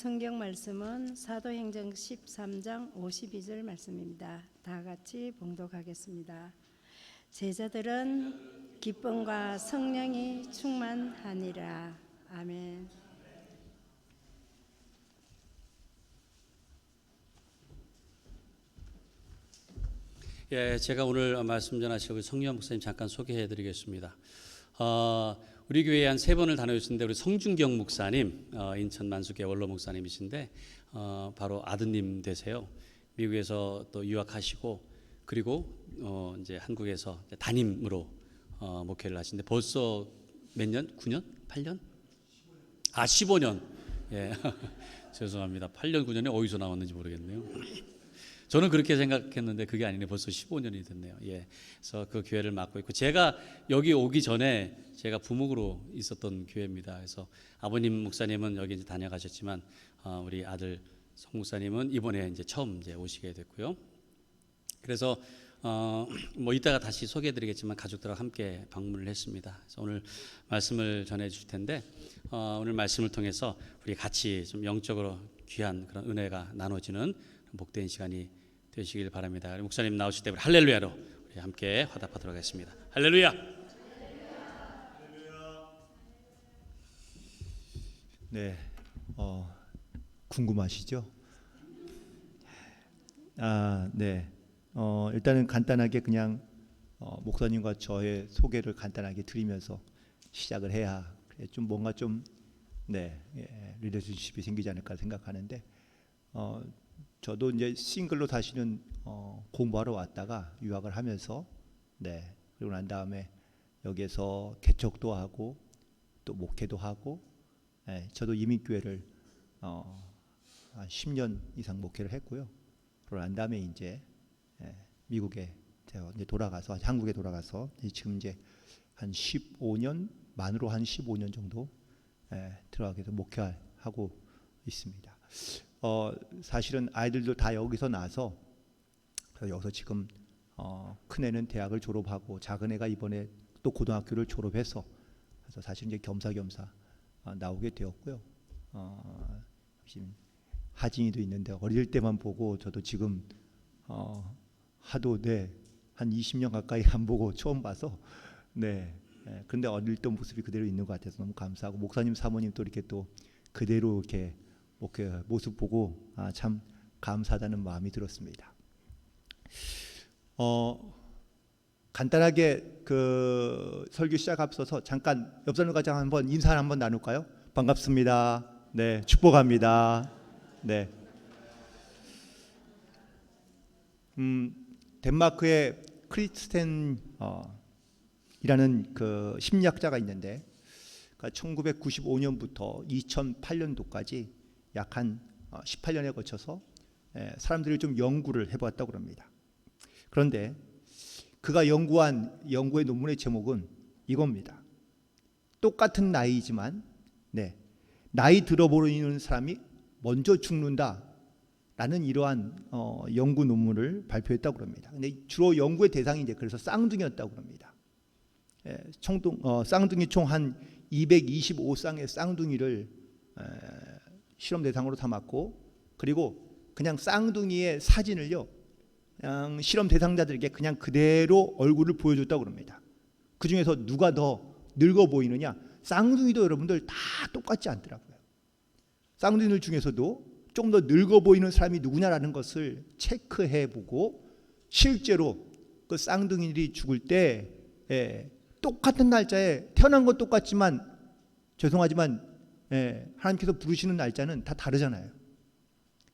성경 말씀은 사도행전 13장 52절 말씀입니다. 다 같이 봉독하겠습니다. 제자들은 기쁨과 성령이 충만하니라. 아멘. 예, 제가 오늘 말씀 전하시고 성유한 목사님 잠깐 소개해드리겠습니다. 우리 교회에 한 3번을 다녀오셨는데 우리 성준경 목사님, 인천 만수계 원로 목사님이신데 바로 아드님 되세요. 미국에서 또 유학하시고 그리고 이제 한국에서 담임으로 목회를 하시는데 벌써 몇 년? 9년? 8년? 15년. 예, 죄송합니다. 8년, 9년이 어디서 나왔는지 모르겠네요. 저는 그렇게 생각했는데 그게 아니네. 벌써 15년이 됐네요. 예, 그래서 그 교회를 맡고 있고 제가 여기 오기 전에 제가 부목으로 있었던 교회입니다. 그래서 아버님 목사님은 여기 이제 다녀가셨지만 우리 아들 성 목사님은 이번에 이제 처음 이제 오시게 됐고요. 그래서 뭐 이따가 다시 소개해드리겠지만 가족들과 함께 방문을 했습니다. 그래서 오늘 말씀을 전해주실 텐데 오늘 말씀을 통해서 우리 같이 좀 영적으로 귀한 그런 은혜가 나눠지는 복된 시간이 되시길 바랍니다. 목사님 나오실 때 우리 할렐루야로 우리 함께 화답하도록 하겠습니다. 할렐루야. 네, 궁금하시죠? 네. 일단은 간단하게 그냥 목사님과 저의 소개를 간단하게 드리면서 시작을 해야 좀 뭔가 좀 리레이션십이 생기지 않을까 생각하는데 저도 이제 싱글로 다시는 공부하러 왔다가 유학을 하면서 그리고 난 다음에 여기에서 개척도 하고 또 목회도 하고 저도 이민교회를 한 10년 이상 목회를 했고요. 그러고 난 다음에 이제 미국에 이제 돌아가서 한국에 돌아가서 지금 이제 한 15년 만으로 한 15년 정도 들어가게 해서 목회하고 있습니다. 사실은 아이들도 다 여기서 나서 여기서 지금 큰 애는 대학을 졸업하고 작은 애가 이번에 또 고등학교를 졸업해서 그래서 사실 이제 겸사겸사 나오게 되었고요. 지금 하진이도 있는데 어릴 때만 보고 저도 지금 하도 한 20년 가까이 안 보고 처음 봐서 근데 어릴 때 모습이 그대로 있는 것 같아서 너무 감사하고 목사님 사모님 또 이렇게 또 그대로 이렇게 모습 보고 참 감사하다는 마음이 들었습니다. 간단하게 그 설교 시작 앞서서 잠깐 옆 사람 가장 한번 인사 한번 나눌까요? 반갑습니다. 네, 축복합니다. 네. 덴마크의 크리스텐 이라는 그 심리학자가 있는데 1995년부터 2008년도까지 약 한 18년에 거쳐서 사람들이 좀 연구를 해봤다고 합니다. 그런데 그가 연구한 연구의 논문의 제목은 이겁니다. 똑같은 나이지만 나이 들어 보이는 사람이 먼저 죽는다라는 이러한 연구 논문을 발표했다고 합니다. 근데 주로 연구의 대상이 이제 그래서 쌍둥이였다고 합니다. 쌍둥이 총 한 225쌍의 쌍둥이를 실험 대상으로 삼았고 그리고 그냥 쌍둥이의 사진을요 그냥 실험 대상자들에게 그냥 그대로 얼굴을 보여줬다고 합니다. 그 중에서 누가 더 늙어 보이느냐? 쌍둥이도 여러분들 다 똑같지 않더라고요. 쌍둥이들 중에서도 조금 더 늙어 보이는 사람이 누구냐라는 것을 체크해보고 실제로 그 쌍둥이들이 죽을 때 똑같은 날짜에 태어난 건 똑같지만 죄송하지만 하나님께서 부르시는 날짜는 다 다르잖아요.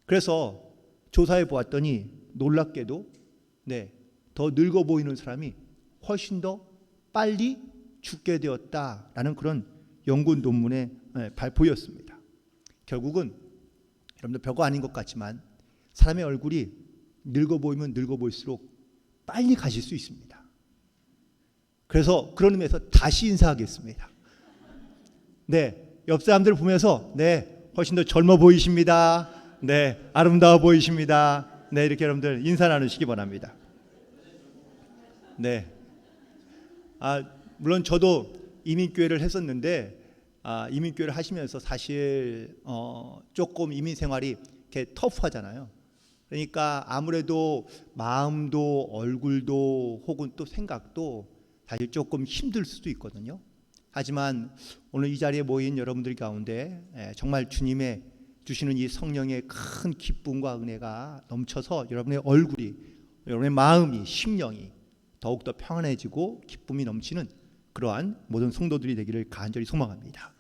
그래서 조사해 보았더니 놀랍게도 더 늙어 보이는 사람이 훨씬 더 빨리 죽게 되었다라는 그런 연구 논문의 발표였습니다. 결국은 여러분들 별거 아닌 것 같지만 사람의 얼굴이 늙어 보이면 늙어 보일수록 빨리 가실 수 있습니다. 그래서 그런 의미에서 다시 인사하겠습니다. 옆 사람들 보면서 훨씬 더 젊어 보이십니다. 아름다워 보이십니다. 이렇게 여러분들 인사 나누시기 바랍니다. 물론 저도 이민교회를 했었는데 이민교회를 하시면서 사실 조금 이민 생활이 이렇게 터프하잖아요. 그러니까 아무래도 마음도 얼굴도 혹은 또 생각도 사실 조금 힘들 수도 있거든요. 하지만 오늘 이 자리에 모인 여러분들 가운데 정말 주님의 주시는 이 성령의 큰 기쁨과 은혜가 넘쳐서 여러분의 얼굴이, 여러분의 마음이, 심령이 더욱더 평안해지고 기쁨이 넘치는 그러한 모든 성도들이 되기를 간절히 소망합니다.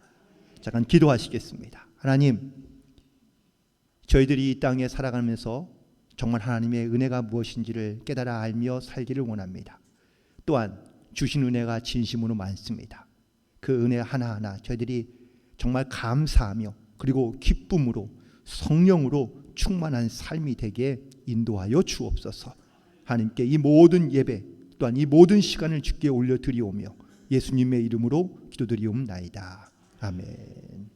잠깐 기도하시겠습니다. 하나님, 저희들이 이 땅에 살아가면서 정말 하나님의 은혜가 무엇인지를 깨달아 알며 살기를 원합니다. 또한 주신 은혜가 진심으로 많습니다. 그 은혜 하나하나 저희들이 정말 감사하며 그리고 기쁨으로 성령으로 충만한 삶이 되게 인도하여 주옵소서. 하나님께 이 모든 예배 또한 이 모든 시간을 주께 올려드리오며 예수님의 이름으로 기도드리옵나이다. 아멘.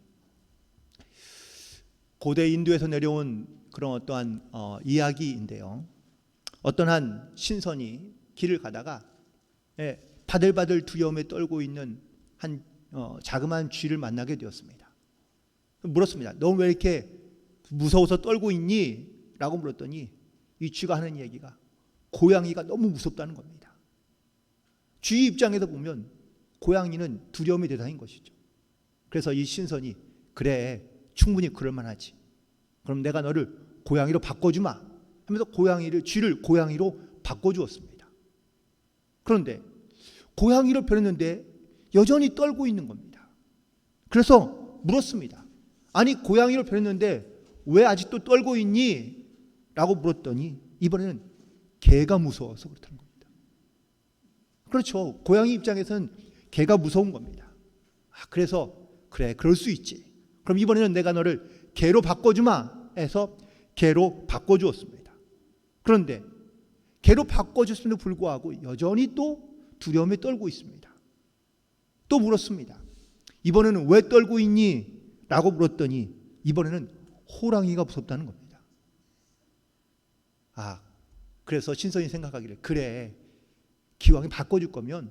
고대 인도에서 내려온 그런 어떠한 이야기인데요. 어떤 한 신선이 길을 가다가 바들바들 두려움에 떨고 있는 한 자그마한 쥐를 만나게 되었습니다. 물었습니다. 너 왜 이렇게 무서워서 떨고 있니? 라고 물었더니 이 쥐가 하는 얘기가 고양이가 너무 무섭다는 겁니다. 쥐 입장에서 보면 고양이는 두려움의 대상인 것이죠. 그래서 이 신선이 그래, 충분히 그럴 만하지. 그럼 내가 너를 고양이로 바꿔주마 하면서 쥐를 고양이로 바꿔주었습니다. 그런데 고양이로 변했는데 여전히 떨고 있는 겁니다. 그래서 물었습니다. 아니, 고양이로 변했는데 왜 아직도 떨고 있니? 라고 물었더니 이번에는 개가 무서워서 그렇다는 겁니다. 그렇죠. 고양이 입장에서는 개가 무서운 겁니다. 그래서 그래, 그럴 수 있지. 그럼 이번에는 내가 너를 개로 바꿔주마 해서 개로 바꿔주었습니다. 그런데 개로 바꿔줬음에도 불구하고 여전히 또 두려움에 떨고 있습니다. 또 물었습니다. 이번에는 왜 떨고 있니? 라고 물었더니 이번에는 호랑이가 무섭다는 겁니다. 그래서 신선이 생각하기를 그래, 기왕에 바꿔줄 거면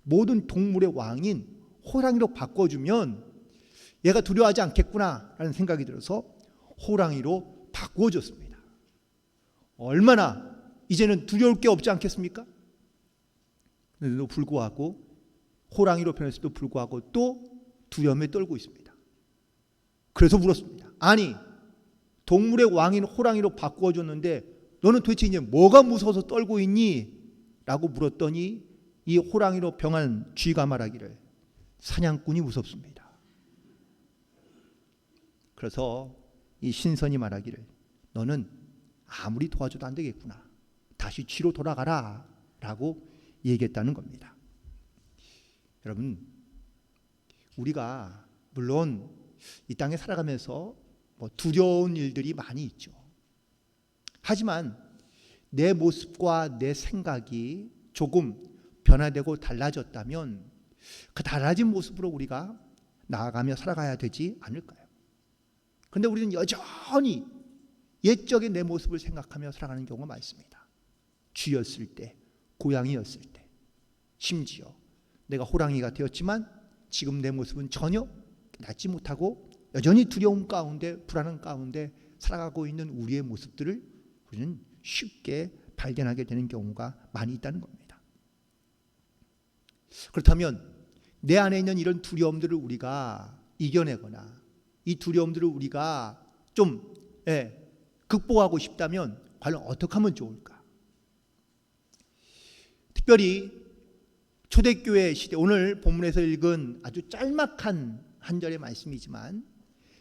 모든 동물의 왕인 호랑이로 바꿔주면 얘가 두려워하지 않겠구나 라는 생각이 들어서 호랑이로 바꾸어줬습니다. 얼마나 이제는 두려울 게 없지 않겠습니까? 그런데도 불구하고 호랑이로 변했음에도 불구하고 또 두려움에 떨고 있습니다. 그래서 물었습니다. 아니, 동물의 왕인 호랑이로 바꾸어줬는데 너는 도대체 이제 뭐가 무서워서 떨고 있니? 라고 물었더니 이 호랑이로 병한 쥐가 말하기를 사냥꾼이 무섭습니다. 그래서 이 신선이 말하기를 너는 아무리 도와줘도 안 되겠구나. 다시 쥐로 돌아가라 라고 얘기했다는 겁니다. 여러분, 우리가 물론 이 땅에 살아가면서 두려운 일들이 많이 있죠. 하지만 내 모습과 내 생각이 조금 변화되고 달라졌다면 그 달라진 모습으로 우리가 나아가며 살아가야 되지 않을까요? 그런데 우리는 여전히 옛적의 내 모습을 생각하며 살아가는 경우가 많습니다. 쥐였을 때, 고양이였을 때, 심지어 내가 호랑이가 되었지만 지금 내 모습은 전혀 낫지 못하고 여전히 두려움 가운데, 불안한 가운데 살아가고 있는 우리의 모습들을 우리는 쉽게 발견하게 되는 경우가 많이 있다는 겁니다. 그렇다면 내 안에 있는 이런 두려움들을 우리가 이겨내거나 이 두려움들을 우리가 좀 극복하고 싶다면 과연 어떻게 하면 좋을까? 특별히 초대교회 시대, 오늘 본문에서 읽은 아주 짤막한 한 절의 말씀이지만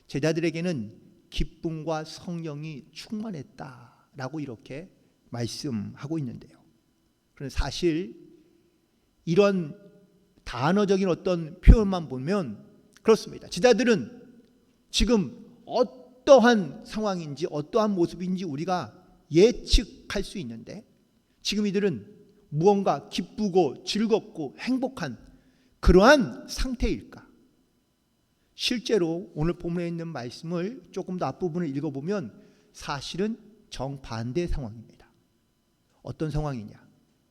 제자들에게는 기쁨과 성령이 충만했다라고 이렇게 말씀하고 있는데요. 그런데 사실 이런 단어적인 어떤 표현만 보면 그렇습니다. 제자들은 지금 어떠한 상황인지 어떠한 모습인지 우리가 예측할 수 있는데 지금 이들은 무언가 기쁘고 즐겁고 행복한 그러한 상태일까? 실제로 오늘 본문에 있는 말씀을 조금 더 앞부분을 읽어보면 사실은 정반대의 상황입니다. 어떤 상황이냐?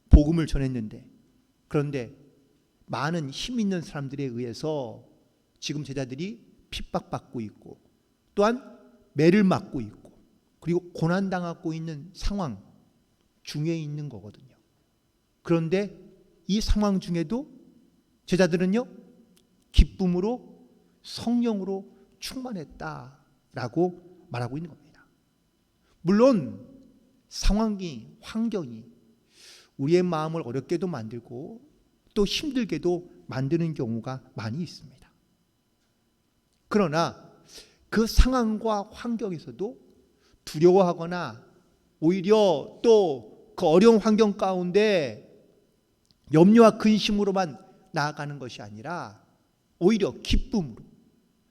복음을 전했는데 그런데 많은 힘 있는 사람들에 의해서 지금 제자들이 핍박받고 있고 또한 매를 맞고 있고 그리고 고난당하고 있는 상황 중에 있는 거거든요. 그런데 이 상황 중에도 제자들은요, 기쁨으로 성령으로 충만했다라고 말하고 있는 겁니다. 물론 상황이, 환경이 우리의 마음을 어렵게도 만들고 또 힘들게도 만드는 경우가 많이 있습니다. 그러나 그 상황과 환경에서도 두려워하거나 오히려 또 그 어려운 환경 가운데 염려와 근심으로만 나아가는 것이 아니라 오히려 기쁨으로,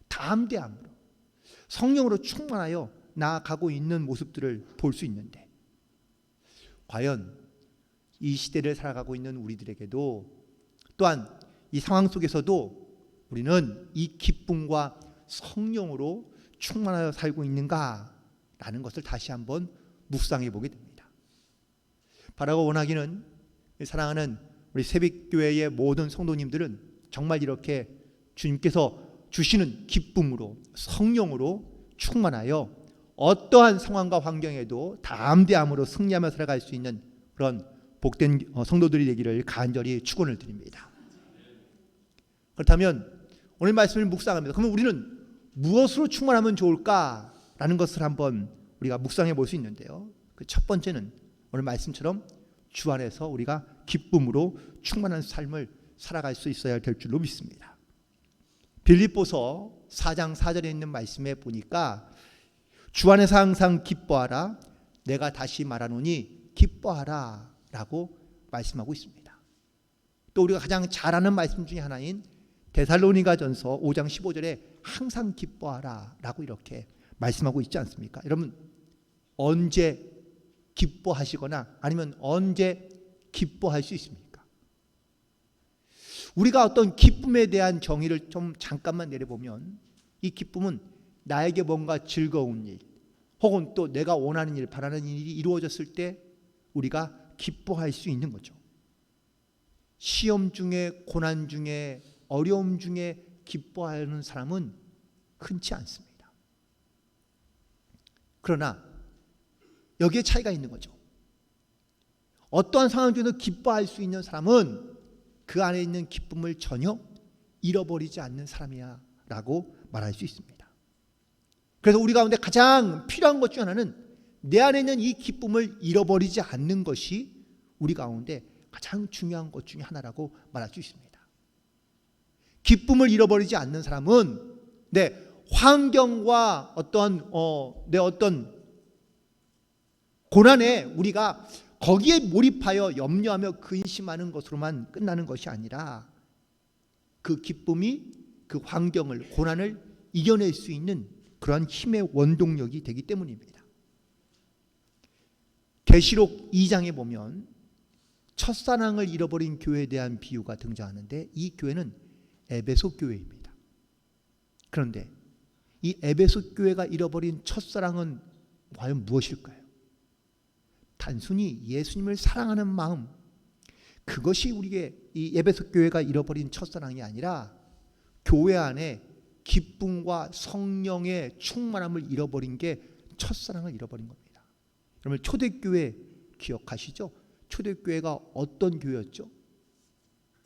담대함으로, 성령으로 충만하여 나아가고 있는 모습들을 볼 수 있는데, 과연 이 시대를 살아가고 있는 우리들에게도 또한 이 상황 속에서도 우리는 이 기쁨과 성령으로 충만하여 살고 있는가라는 것을 다시 한번 묵상해 보게 됩니다. 바라고 원하기는, 사랑하는 우리 새벽교회의 모든 성도님들은 정말 이렇게 주님께서 주시는 기쁨으로 성령으로 충만하여 어떠한 상황과 환경에도 담대함으로 승리하며 살아갈 수 있는 그런 복된 성도들이 되기를 간절히 축원을 드립니다. 그렇다면 오늘 말씀을 묵상합니다. 그러면 우리는 무엇으로 충만하면 좋을까라는 것을 한번 우리가 묵상해 볼 수 있는데요. 그 첫 번째는 오늘 말씀처럼 주 안에서 우리가 기쁨으로 충만한 삶을 살아갈 수 있어야 될 줄로 믿습니다. 빌립보서 4장 4절에 있는 말씀에 보니까 주 안에서 항상 기뻐하라, 내가 다시 말하노니 기뻐하라 라고 말씀하고 있습니다. 또 우리가 가장 잘 아는 말씀 중에 하나인 데살로니가전서 5장 15절에 항상 기뻐하라 라고 이렇게 말씀하고 있지 않습니까? 여러분, 언제 기뻐하시거나 아니면 언제 기뻐할 수 있습니까? 우리가 어떤 기쁨에 대한 정의를 좀 잠깐만 내려보면, 이 기쁨은 나에게 뭔가 즐거운 일 혹은 또 내가 원하는 일, 바라는 일이 이루어졌을 때 우리가 기뻐할 수 있는 거죠. 시험 중에, 고난 중에, 어려움 중에 기뻐하는 사람은 흔치 않습니다. 그러나 여기에 차이가 있는 거죠. 어떠한 상황 중에도 기뻐할 수 있는 사람은 그 안에 있는 기쁨을 전혀 잃어버리지 않는 사람이야 라고 말할 수 있습니다. 그래서 우리 가운데 가장 필요한 것 중 하나는 내 안에 있는 이 기쁨을 잃어버리지 않는 것이 우리 가운데 가장 중요한 것 중에 하나라고 말할 수 있습니다. 기쁨을 잃어버리지 않는 사람은 내 환경과 내 어떤 고난에 우리가 거기에 몰입하여 염려하며 근심하는 것으로만 끝나는 것이 아니라 그 기쁨이 그 환경을, 고난을 이겨낼 수 있는 그러한 힘의 원동력이 되기 때문입니다. 계시록 2장에 보면 첫사랑을 잃어버린 교회에 대한 비유가 등장하는데, 이 교회는 에베소 교회입니다. 그런데 이 에베소 교회가 잃어버린 첫사랑은 과연 무엇일까요? 단순히 예수님을 사랑하는 마음, 그것이 우리의 이 에베소 교회가 잃어버린 첫사랑이 아니라 교회 안에 기쁨과 성령의 충만함을 잃어버린 게 첫사랑을 잃어버린 겁니다. 여러분, 초대교회 기억하시죠? 초대교회가 어떤 교회였죠?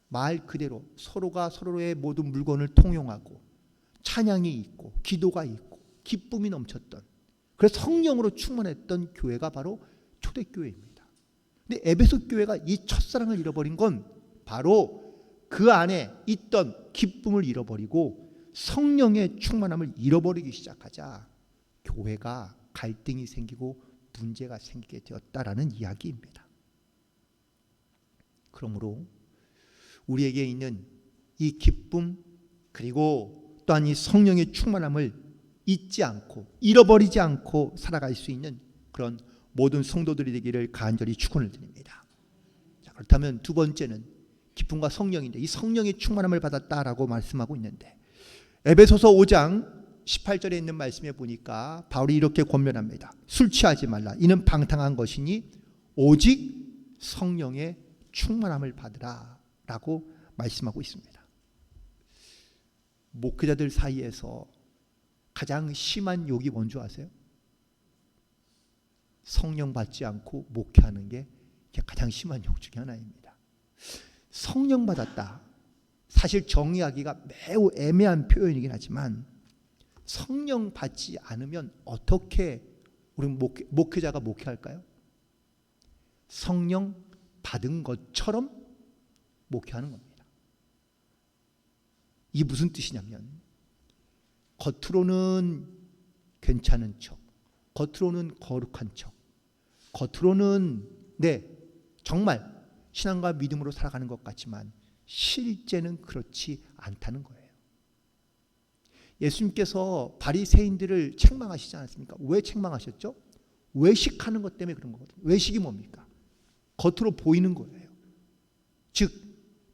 말 그대로 서로가 서로의 모든 물건을 통용하고 찬양이 있고 기도가 있고 기쁨이 넘쳤던, 그래서 성령으로 충만했던 교회가 바로 초대교회입니다. 근데 에베소 교회가 이 첫사랑을 잃어버린 건 바로 그 안에 있던 기쁨을 잃어버리고 성령의 충만함을 잃어버리기 시작하자 교회가 갈등이 생기고 문제가 생기게 되었다라는 이야기입니다. 그러므로 우리에게 있는 이 기쁨, 그리고 또한 이 성령의 충만함을 잊지 않고 잃어버리지 않고 살아갈 수 있는 그런 모든 성도들이 되기를 간절히 축원을 드립니다. 자, 그렇다면 두 번째는 기쁨과 성령인데, 이 성령의 충만함을 받았다라고 말씀하고 있는데, 에베소서 5장 18절에 있는 말씀에 보니까 바울이 이렇게 권면합니다. 술 취하지 말라. 이는 방탕한 것이니 오직 성령의 충만함을 받으라 라고 말씀하고 있습니다. 목회자들 사이에서 가장 심한 욕이 뭔지 아세요? 성령 받지 않고 목회하는 게 가장 심한 욕 중에 하나입니다. 성령 받았다. 사실 정의하기가 매우 애매한 표현이긴 하지만 성령 받지 않으면 어떻게 우리 목회자가 목회할까요? 성령 받은 것처럼 목회하는 겁니다. 이게 무슨 뜻이냐면 겉으로는 괜찮은 척, 겉으로는 거룩한 척, 겉으로는 정말 신앙과 믿음으로 살아가는 것 같지만 실제는 그렇지 않다는 거예요. 예수님께서 바리새인들을 책망하시지 않았습니까? 왜 책망하셨죠? 외식하는 것 때문에 그런 거거든요. 외식이 뭡니까? 겉으로 보이는 거예요. 즉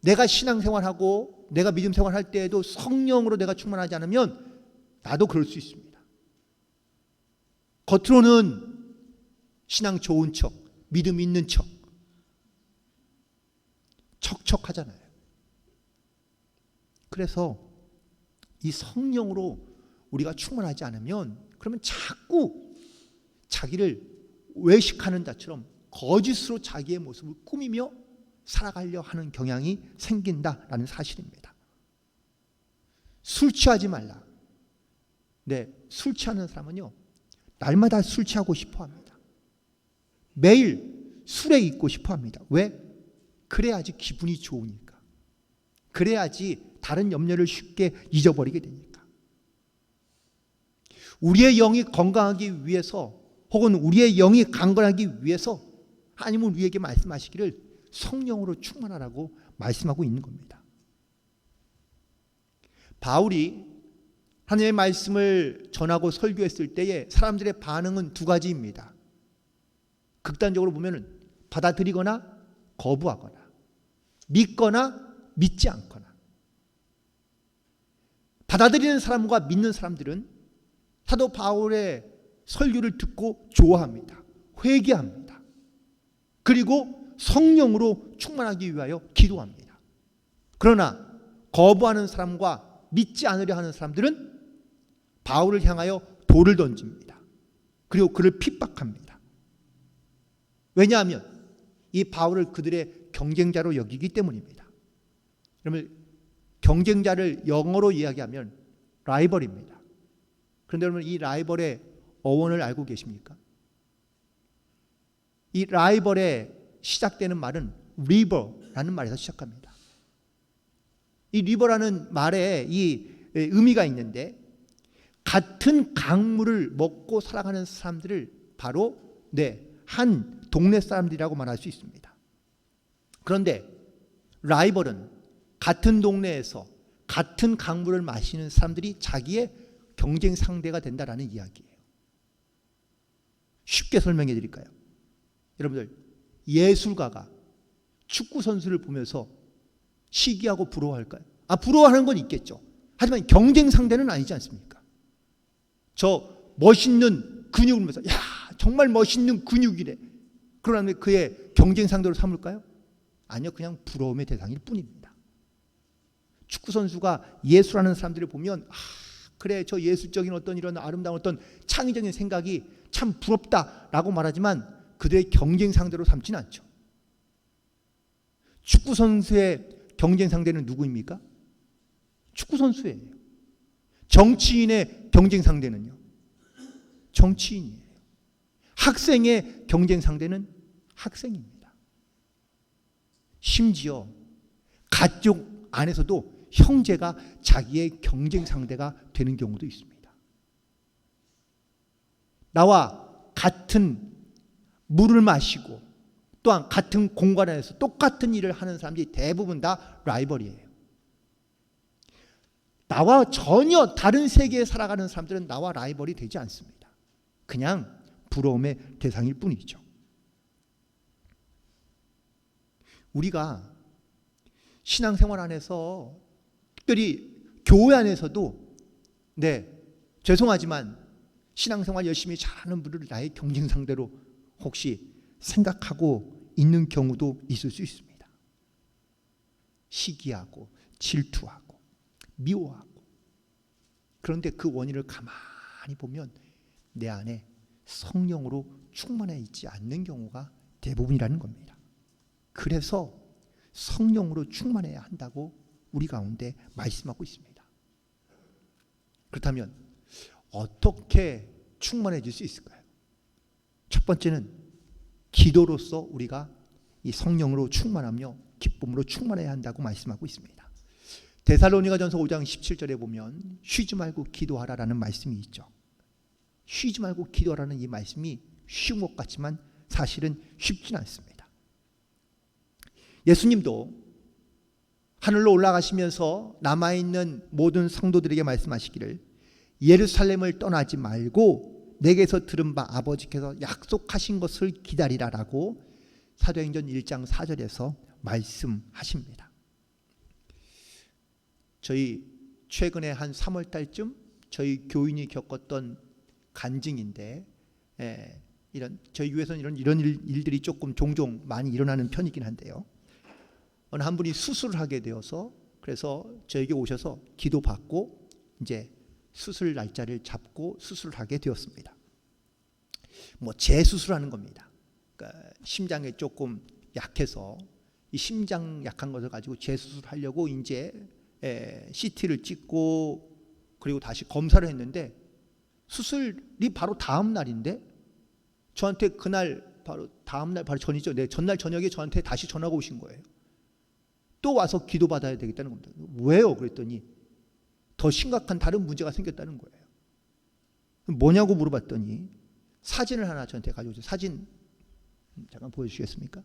내가 신앙생활하고 내가 믿음 생활할 때에도 성령으로 내가 충만하지 않으면 나도 그럴 수 있습니다. 겉으로는 신앙 좋은 척, 믿음 있는 척, 척척하잖아요. 그래서 이 성령으로 우리가 충만하지 않으면 그러면 자꾸 자기를 외식하는 자처럼 거짓으로 자기의 모습을 꾸미며 살아가려 하는 경향이 생긴다라는 사실입니다. 술 취하지 말라. 술 취하는 사람은요 날마다 술 취하고 싶어 합니다. 매일 술에 있고 싶어 합니다. 왜? 그래야지 기분이 좋으니까. 그래야지 다른 염려를 쉽게 잊어버리게 되니까. 우리의 영이 건강하기 위해서 혹은 우리의 영이 강건하기 위해서 하나님은 우리에게 말씀하시기를 성령으로 충만하라고 말씀하고 있는 겁니다. 바울이 하나님의 말씀을 전하고 설교했을 때에 사람들의 반응은 두 가지입니다. 극단적으로 보면은 받아들이거나 거부하거나 믿거나 믿지 않거나. 받아들이는 사람과 믿는 사람들은 사도 바울의 설교를 듣고 좋아합니다. 회개합니다. 그리고 성령으로 충만하기 위하여 기도합니다. 그러나 거부하는 사람과 믿지 않으려 하는 사람들은 바울을 향하여 돌을 던집니다. 그리고 그를 핍박합니다. 왜냐하면 이 바울을 그들의 경쟁자로 여기기 때문입니다. 여러분, 경쟁자를 영어로 이야기하면 라이벌입니다. 그런데 여러분, 이 라이벌의 어원을 알고 계십니까? 이 라이벌의 시작되는 말은 river라는 말에서 시작합니다. 이 river라는 말에 이 의미가 있는데 같은 강물을 먹고 살아가는 사람들을 바로 한 동네 사람들이라고 말할 수 있습니다. 그런데 라이벌은 같은 동네에서 같은 강물을 마시는 사람들이 자기의 경쟁 상대가 된다라는 이야기예요. 쉽게 설명해 드릴까요? 여러분들, 예술가가 축구 선수를 보면서 시기하고 부러워할까요? 부러워하는 건 있겠죠. 하지만 경쟁 상대는 아니지 않습니까? 저 멋있는 근육을 보면서 야, 정말 멋있는 근육이래. 그러나 그의 경쟁 상대로 삼을까요? 아니요, 그냥 부러움의 대상일 뿐입니다. 축구 선수가 예술하는 사람들을 보면 그래, 저 예술적인 어떤 이런 아름다운 어떤 창의적인 생각이 참 부럽다라고 말하지만 그들의 경쟁 상대로 삼지는 않죠. 축구 선수의 경쟁 상대는 누구입니까? 축구 선수예요. 정치인의 경쟁 상대는요? 정치인이에요. 학생의 경쟁 상대는 학생입니다. 심지어 가족 안에서도 형제가 자기의 경쟁 상대가 되는 경우도 있습니다. 나와 같은 물을 마시고 또한 같은 공간 안에서 똑같은 일을 하는 사람들이 대부분 다 라이벌이에요. 나와 전혀 다른 세계에 살아가는 사람들은 나와 라이벌이 되지 않습니다. 그냥 부러움의 대상일 뿐이죠. 우리가 신앙생활 안에서 특별히 교회 안에서도 죄송하지만 신앙생활 열심히 잘하는 분들을 나의 경쟁 상대로 혹시 생각하고 있는 경우도 있을 수 있습니다. 시기하고 질투하고 미워하고 그런데 그 원인을 가만히 보면 내 안에 성령으로 충만해 있지 않는 경우가 대부분이라는 겁니다. 그래서 성령으로 충만해야 한다고 우리 가운데 말씀하고 있습니다. 그렇다면 어떻게 충만해질 수 있을까요? 첫 번째는 기도로서 우리가 이 성령으로 충만하며 기쁨으로 충만해야 한다고 말씀하고 있습니다. 데살로니가전서 5장 17절에 보면 쉬지 말고 기도하라라는 말씀이 있죠. 쉬지 말고 기도하라는 이 말씀이 쉬운 것 같지만 사실은 쉽지는 않습니다. 예수님도 하늘로 올라가시면서 남아있는 모든 성도들에게 말씀하시기를 예루살렘을 떠나지 말고 내게서 들은 바 아버지께서 약속하신 것을 기다리라라고 사도행전 1장 4절에서 말씀하십니다. 저희 최근에 한 3월 달쯤 저희 교인이 겪었던 간증인데, 이런 저희 교회에서는 이런 일들이 조금 종종 많이 일어나는 편이긴 한데요. 어느 한 분이 수술을 하게 되어서 그래서 저에게 오셔서 기도받고 이제 수술 날짜를 잡고 수술을 하게 되었습니다. 뭐 재수술하는 겁니다. 그러니까 심장에 조금 약해서 이 심장 약한 것을 가지고 재수술하려고 이제 CT를 찍고 그리고 다시 검사를 했는데 수술이 바로 다음 날인데 저한테 그날 바로 다음 날 바로 전이죠. 전날 저녁에 저한테 다시 전화가 오신 거예요. 또 와서 기도받아야 되겠다는 겁니다. 왜요? 그랬더니 더 심각한 다른 문제가 생겼다는 거예요. 뭐냐고 물어봤더니 사진을 하나 저한테 가져오죠. 사진 잠깐 보여주시겠습니까?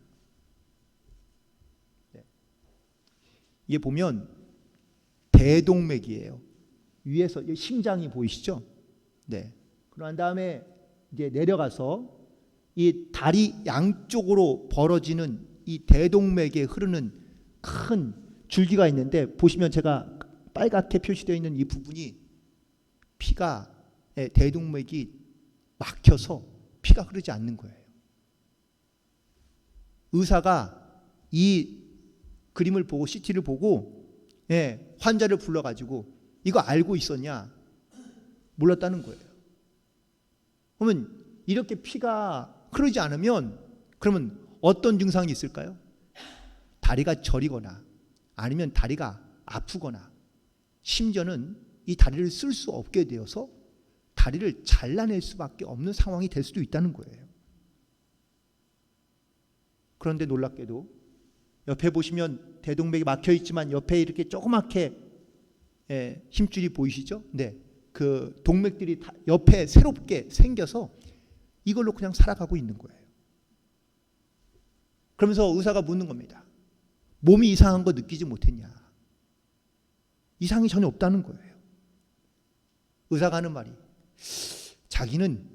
네. 이게 보면 대동맥이에요. 위에서 심장이 보이시죠? 네. 그런 다음에 이제 내려가서 이 다리 양쪽으로 벌어지는 이 대동맥에 흐르는 큰 줄기가 있는데 보시면 제가 빨갛게 표시되어 있는 이 부분이 피가 대동맥이 막혀서 피가 흐르지 않는 거예요. 의사가 이 그림을 보고 CT를 보고 환자를 불러가지고 이거 알고 있었냐? 몰랐다는 거예요. 그러면 이렇게 피가 흐르지 않으면 그러면 어떤 증상이 있을까요? 다리가 저리거나 아니면 다리가 아프거나 심지어는 이 다리를 쓸 수 없게 되어서 다리를 잘라낼 수밖에 없는 상황이 될 수도 있다는 거예요. 그런데 놀랍게도 옆에 보시면 대동맥이 막혀 있지만 옆에 이렇게 조그맣게 힘줄이 보이시죠? 네, 그 동맥들이 옆에 새롭게 생겨서 이걸로 그냥 살아가고 있는 거예요. 그러면서 의사가 묻는 겁니다. 몸이 이상한 거 느끼지 못했냐? 이상이 전혀 없다는 거예요. 의사가 하는 말이 자기는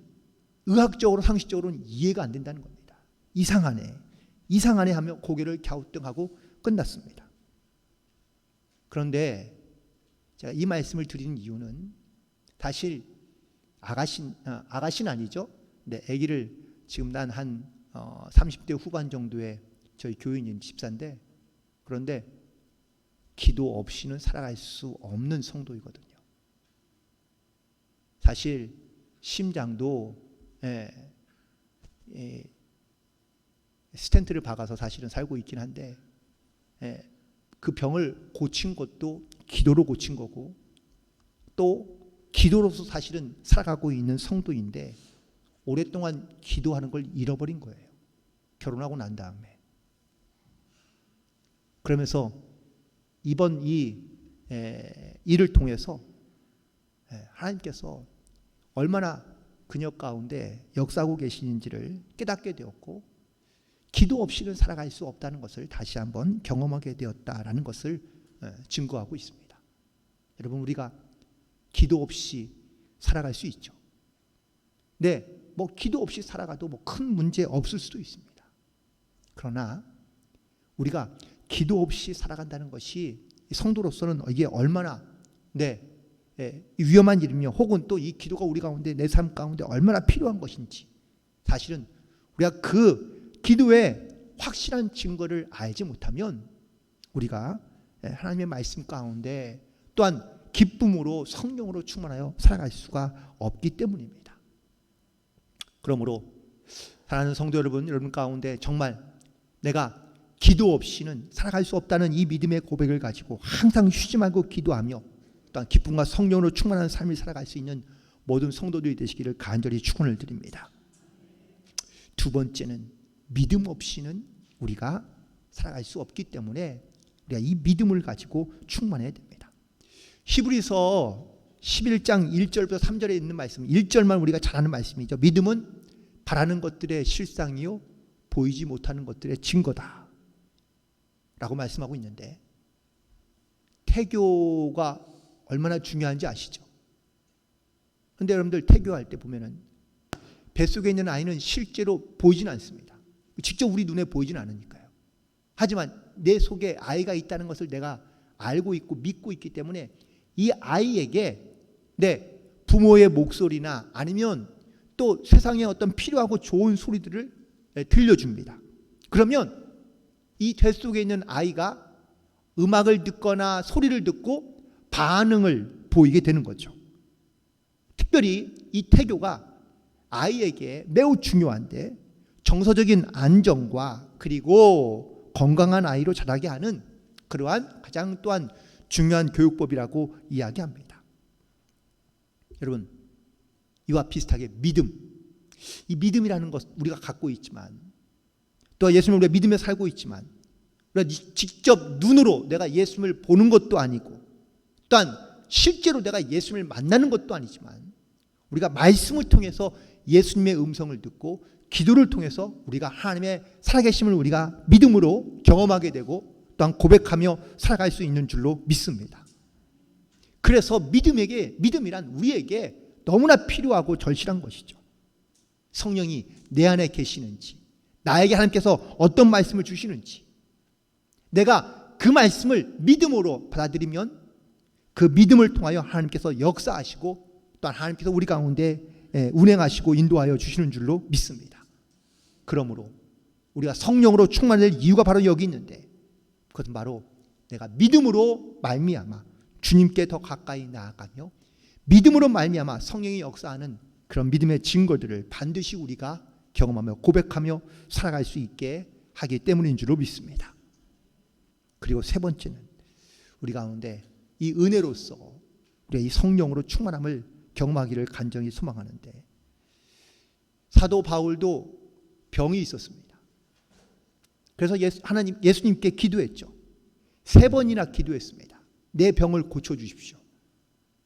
의학적으로 상식적으로는 이해가 안 된다는 겁니다. 이상하네 하며 고개를 갸우뚱하고 끝났습니다. 그런데 제가 이 말씀을 드리는 이유는 사실 아가씨는 아니죠. 네, 아기를 지금 난 한 30대 후반 정도의 저희 교인인 집사인데 그런데 기도 없이는 살아갈 수 없는 성도이거든요. 사실 심장도 스텐트를 박아서 사실은 살고 있긴 한데 그 병을 고친 것도 기도로 고친 거고 또 기도로서 사실은 살아가고 있는 성도인데 오랫동안 기도하는 걸 잃어버린 거예요. 결혼하고 난 다음에. 그러면서 이번 이 일을 통해서 하나님께서 얼마나 그녀 가운데 역사하고 계시는지를 깨닫게 되었고 기도 없이는 살아갈 수 없다는 것을 다시 한번 경험하게 되었다라는 것을 증거하고 있습니다. 여러분 우리가 기도 없이 살아갈 수 있죠. 네, 뭐 기도 없이 살아가도 뭐 큰 문제 없을 수도 있습니다. 그러나 우리가 기도 없이 살아간다는 것이 성도로서는 이게 얼마나 위험한 일이며 혹은 또 이 기도가 우리 가운데 내 삶 가운데 얼마나 필요한 것인지 사실은 우리가 그 기도의 확실한 증거를 알지 못하면 우리가 하나님의 말씀 가운데 또한 기쁨으로 성령으로 충만하여 살아갈 수가 없기 때문입니다. 그러므로 사랑하는 성도 여러분 가운데 정말 내가 기도 없이는 살아갈 수 없다는 이 믿음의 고백을 가지고 항상 쉬지 말고 기도하며 또한 기쁨과 성령으로 충만한 삶을 살아갈 수 있는 모든 성도들이 되시기를 간절히 축원을 드립니다. 두 번째는 믿음 없이는 우리가 살아갈 수 없기 때문에 우리가 이 믿음을 가지고 충만해야 됩니다. 히브리서 11장 1절부터 3절에 있는 말씀, 1절만 우리가 잘 아는 말씀이죠. 믿음은 바라는 것들의 실상이요 보이지 못하는 것들의 증거다 라고 말씀하고 있는데, 태교가 얼마나 중요한지 아시죠? 그런데 여러분들 태교할 때 보면은 뱃속에 있는 아이는 실제로 보이진 않습니다. 직접 우리 눈에 보이진 않으니까요. 하지만 내 속에 아이가 있다는 것을 내가 알고 있고 믿고 있기 때문에 이 아이에게 내 부모의 목소리나 아니면 또 세상에 어떤 필요하고 좋은 소리들을 들려줍니다. 그러면 이 뱃속에 있는 아이가 음악을 듣거나 소리를 듣고 반응을 보이게 되는 거죠. 특별히 이 태교가 아이에게 매우 중요한데, 정서적인 안정과 그리고 건강한 아이로 자라게 하는 그러한 가장 또한 중요한 교육법이라고 이야기합니다. 여러분, 이와 비슷하게 믿음, 이 믿음이라는 것 우리가 갖고 있지만, 또 예수님을 우리가 믿으며 살고 있지만, 우리가 직접 눈으로 내가 예수님을 보는 것도 아니고 또한 실제로 내가 예수님을 만나는 것도 아니지만, 우리가 말씀을 통해서 예수님의 음성을 듣고 기도를 통해서 우리가 하나님의 살아계심을 우리가 믿음으로 경험하게 되고 또한 고백하며 살아갈 수 있는 줄로 믿습니다. 그래서 믿음이란 우리에게 너무나 필요하고 절실한 것이죠. 성령이 내 안에 계시는지, 나에게 하나님께서 어떤 말씀을 주시는지, 내가 그 말씀을 믿음으로 받아들이면 그 믿음을 통하여 하나님께서 역사하시고 또한 하나님께서 우리 가운데 운행하시고 인도하여 주시는 줄로 믿습니다. 그러므로 우리가 성령으로 충만할 이유가 바로 여기 있는데, 그것은 바로 내가 믿음으로 말미암아 주님께 더 가까이 나아가며 믿음으로 말미암아 성령이 역사하는 그런 믿음의 증거들을 반드시 우리가 경험하며 고백하며 살아갈 수 있게 하기 때문인 줄로 믿습니다. 그리고 세 번째는 우리 가운데 이 은혜로서 우리가 이 성령으로 충만함을 경험하기를 간절히 소망하는데, 사도 바울도 병이 있었습니다. 그래서 예수님께 기도했죠. 3번이나 기도했습니다. 내 병을 고쳐주십시오.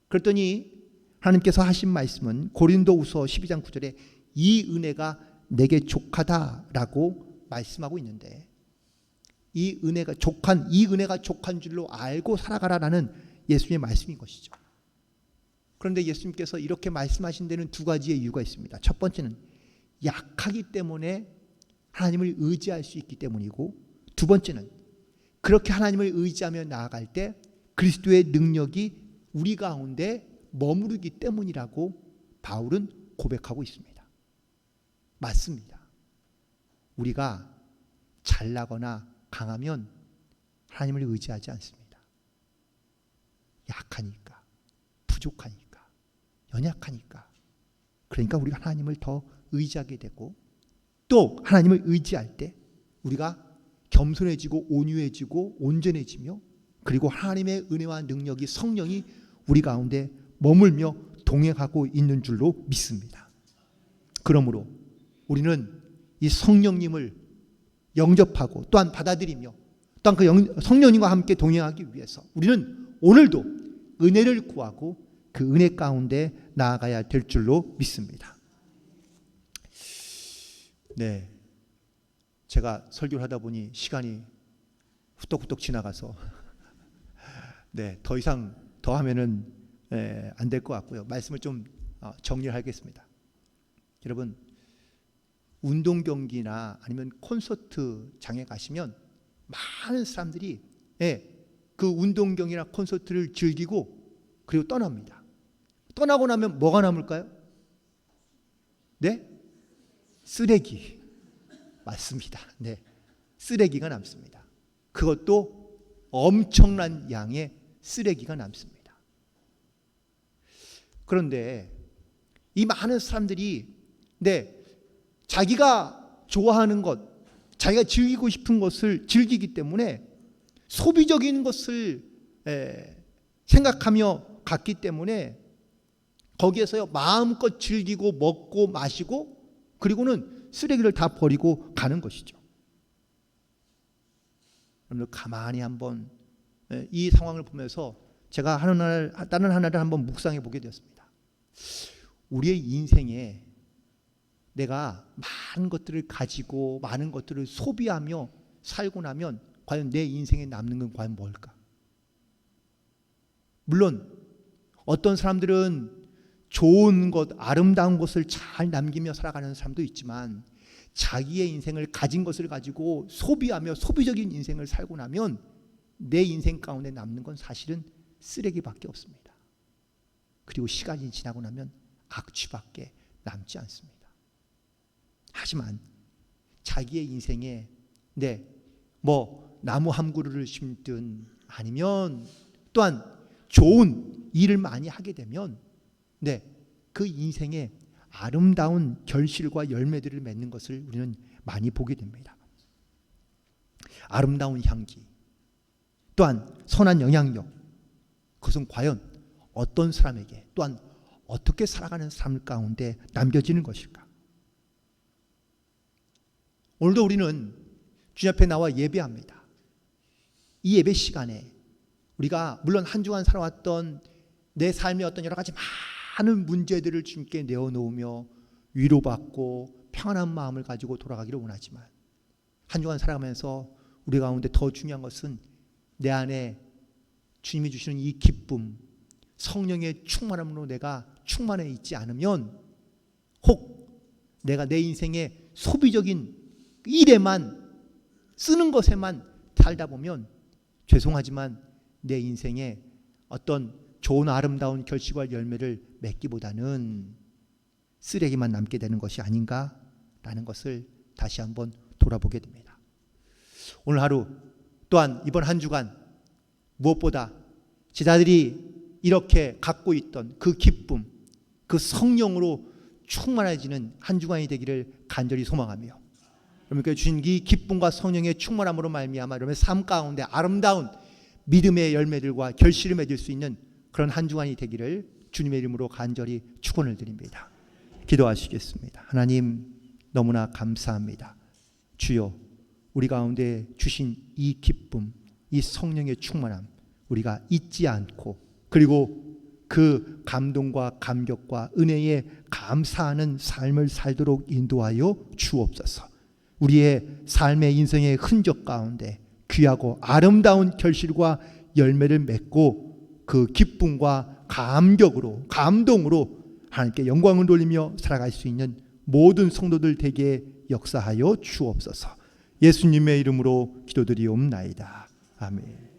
그랬더니 하나님께서 하신 말씀은 고린도후서 12장 9절에 이 은혜가 내게 족하다라고 말씀하고 있는데, 이 은혜가 족한 줄로 알고 살아가라라는 예수님의 말씀인 것이죠. 그런데 예수님께서 이렇게 말씀하신 데는 두 가지의 이유가 있습니다. 첫 번째는 약하기 때문에 하나님을 의지할 수 있기 때문이고, 두 번째는 그렇게 하나님을 의지하며 나아갈 때 그리스도의 능력이 우리 가운데 머무르기 때문이라고 바울은 고백하고 있습니다. 맞습니다. 우리가 잘나거나 강하면 하나님을 의지하지 않습니다. 약하니까, 부족하니까, 연약하니까. 그러니까 우리가 하나님을 더 의지하게 되고, 또 하나님을 의지할 때 우리가 겸손해지고 온유해지고 온전해지며, 그리고 하나님의 은혜와 능력이, 성령이 우리 가운데 머물며 동행하고 있는 줄로 믿습니다. 그러므로 우리는 이 성령님을 영접하고 또한 받아들이며 또한 그 성령님과 함께 동행하기 위해서 우리는 오늘도 은혜를 구하고 그 은혜 가운데 나아가야 될 줄로 믿습니다. 네, 제가 설교를 하다 보니 시간이 후떡후떡 지나가서 네, 더 이상 더 하면은 안 될 것 같고요. 말씀을 좀 정리를 하겠습니다. 여러분, 운동 경기나 아니면 콘서트장에 가시면 많은 사람들이 그 운동 경기나 콘서트를 즐기고 그리고 떠납니다. 떠나고 나면 뭐가 남을까요? 네? 쓰레기. 맞습니다. 네, 쓰레기가 남습니다. 그것도 엄청난 양의 쓰레기가 남습니다. 그런데 이 많은 사람들이 자기가 좋아하는 것, 자기가 즐기고 싶은 것을 즐기기 때문에 소비적인 것을 생각하며 갔기 때문에 거기에서 마음껏 즐기고 먹고 마시고 그리고는 쓰레기를 다 버리고 가는 것이죠. 여러분들 가만히 한번 이 상황을 보면서 제가 다른 하나를 한번 묵상해 보게 되었습니다. 우리의 인생에 내가 많은 것들을 가지고 많은 것들을 소비하며 살고 나면 과연 내 인생에 남는 건 과연 뭘까? 물론 어떤 사람들은 좋은 것, 아름다운 것을 잘 남기며 살아가는 사람도 있지만 자기의 인생을 가진 것을 가지고 소비하며 소비적인 인생을 살고 나면 내 인생 가운데 남는 건 사실은 쓰레기밖에 없습니다. 그리고 시간이 지나고 나면 악취밖에 남지 않습니다. 하지만 자기의 인생에 나무 한 그루를 심든 아니면 또한 좋은 일을 많이 하게 되면 그 인생에 아름다운 결실과 열매들을 맺는 것을 우리는 많이 보게 됩니다. 아름다운 향기, 또한 선한 영향력, 그것은 과연 어떤 사람에게 또한 어떻게 살아가는 삶 가운데 남겨지는 것일까? 오늘도 우리는 주님 앞에 나와 예배합니다. 이 예배 시간에 우리가 물론 한 주간 살아왔던 내 삶의 어떤 여러 가지 많은 문제들을 주님께 내어놓으며 위로받고 평안한 마음을 가지고 돌아가기를 원하지만 한 주간 살아가면서 우리 가운데 더 중요한 것은 내 안에 주님이 주시는 이 기쁨, 성령의 충만함으로 내가 충만해 있지 않으면 혹 내가 내 인생의 소비적인 일에만 쓰는 것에만 살다 보면 죄송하지만 내 인생에 어떤 좋은 아름다운 결실과 열매를 맺기보다는 쓰레기만 남게 되는 것이 아닌가라는 것을 다시 한번 돌아보게 됩니다. 오늘 하루 또한 이번 한 주간 무엇보다 제자들이 이렇게 갖고 있던 그 기쁨, 그 성령으로 충만해지는 한 주간이 되기를 간절히 소망하며 여러분께 주신 이 기쁨과 성령의 충만함으로 말미암아 여러분의 삶 가운데 아름다운 믿음의 열매들과 결실을 맺을 수 있는 그런 한 주간이 되기를 주님의 이름으로 간절히 축원을 드립니다. 기도하시겠습니다. 하나님 너무나 감사합니다. 주여 우리 가운데 주신 이 기쁨, 이 성령의 충만함 우리가 잊지 않고 그리고 그 감동과 감격과 은혜에 감사하는 삶을 살도록 인도하여 주옵소서. 우리의 삶의 인생의 흔적 가운데 귀하고 아름다운 결실과 열매를 맺고 그 기쁨과 감동으로 하나님께 영광을 돌리며 살아갈 수 있는 모든 성도들 되게 역사하여 주옵소서. 예수님의 이름으로 기도드리옵나이다. 아멘.